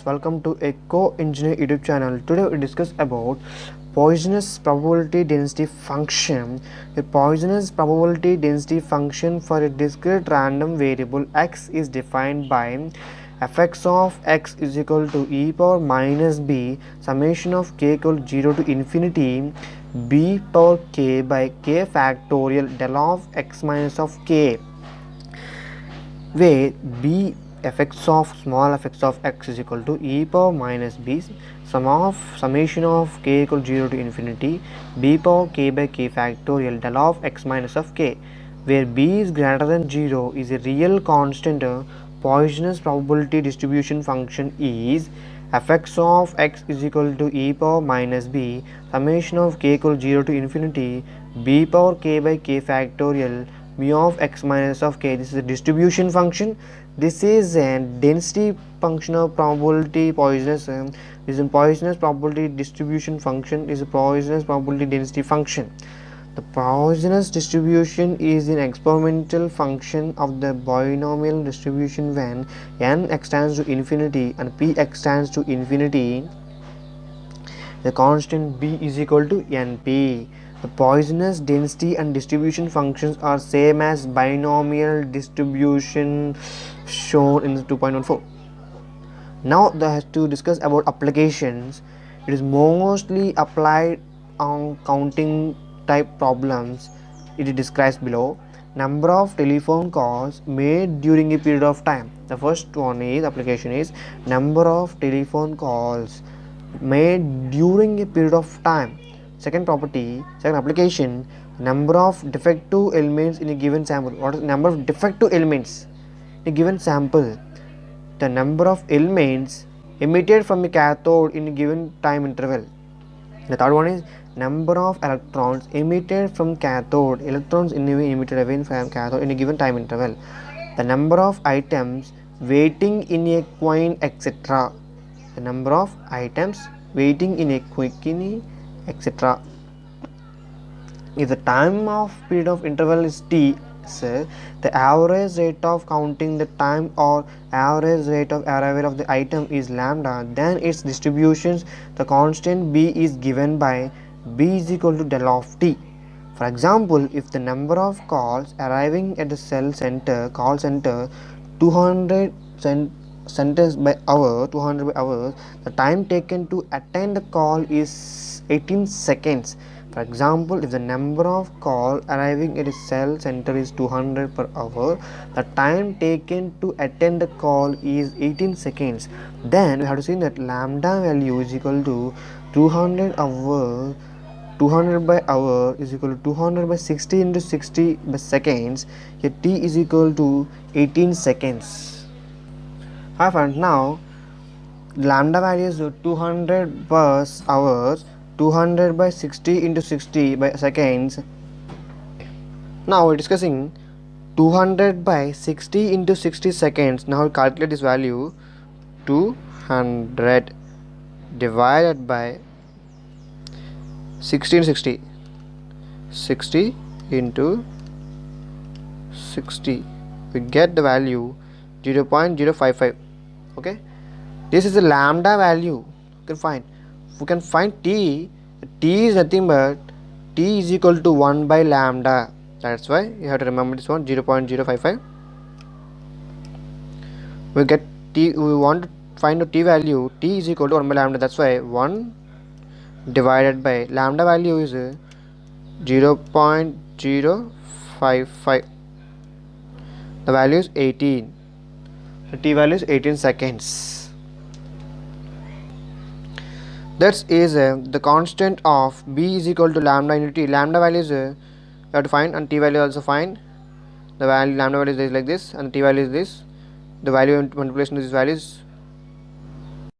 Welcome to Eco Engineer YouTube channel. Today we discuss about Poisson's probability density function. A Poisson's probability density function for a discrete random variable x is defined by fx of x is equal to e power minus b summation of k equal to 0 to infinity b power k by k factorial del of x minus of k, where b fx of x is equal to e power minus b summation of k equal to 0 to infinity b power k by k factorial del of x minus of k, where b is greater than 0 is a real constant. Poisson's probability distribution function is fx of x is equal to e power minus b summation of k equal to 0 to infinity b power k by k factorial mu of x minus of k. This is a distribution function. This is a density function of probability. Poisson's is a Poisson's probability distribution function is a Poisson's probability density function. The Poisson's distribution is an experimental function of the binomial distribution when n extends to infinity and p extends to infinity. The constant b is equal to np. The Poisson's density and distribution functions are same as binomial distribution shown in the 2.14. Now to discuss about applications. It is mostly applied on counting type problems. It is described below. Number of telephone calls made during a period of time. The first one is application is number of telephone calls made during a period of time. Second application, number of defective elements in a given sample. What is the number of defective elements in a given sample? The number of elements emitted from a cathode in a given time interval. The third one is number of electrons emitted from cathode. Electrons emitted away from cathode in a given time interval. The number of items waiting in a coin, etc. The number of items waiting in a coin, etc. If the time of period of interval is t, so the average rate of counting the time or average rate of arrival of the item is lambda, then its distributions, the constant b is given by b is equal to del of t. For example, if the number of calls arriving at the call center 200 centers by hour, 200 by hours, the time taken to attend the call is 18 seconds. For example, if the number of calls arriving at a cell center is 200 per hour, the time taken to attend the call is 18 seconds. Then we have to see that lambda value is equal to 200 by hour is equal to 200 by 60 into 60 by seconds. Here t is equal to 18 seconds. Hi friends, now lambda value is 200 per hours, 200 by 60 into 60 by seconds. Now we're discussing 200 by 60 into 60 seconds. Now we calculate this value. 200 divided by 60 into 60. 60 into 60. We get the value 0.055. Okay, this is the lambda value. We can find t is nothing but t is equal to 1 by lambda. That's why you have to remember this one, 0.055. We get t, we want to find the t value, t is equal to 1 by lambda. That's why 1 divided by lambda value is 0.055. The value is 18. The t value is 18 seconds. That is the constant of b is equal to lambda into t. Lambda value is you have to find, and t value also find. The value lambda value is like this, and t value is this. The value multiplication of this value is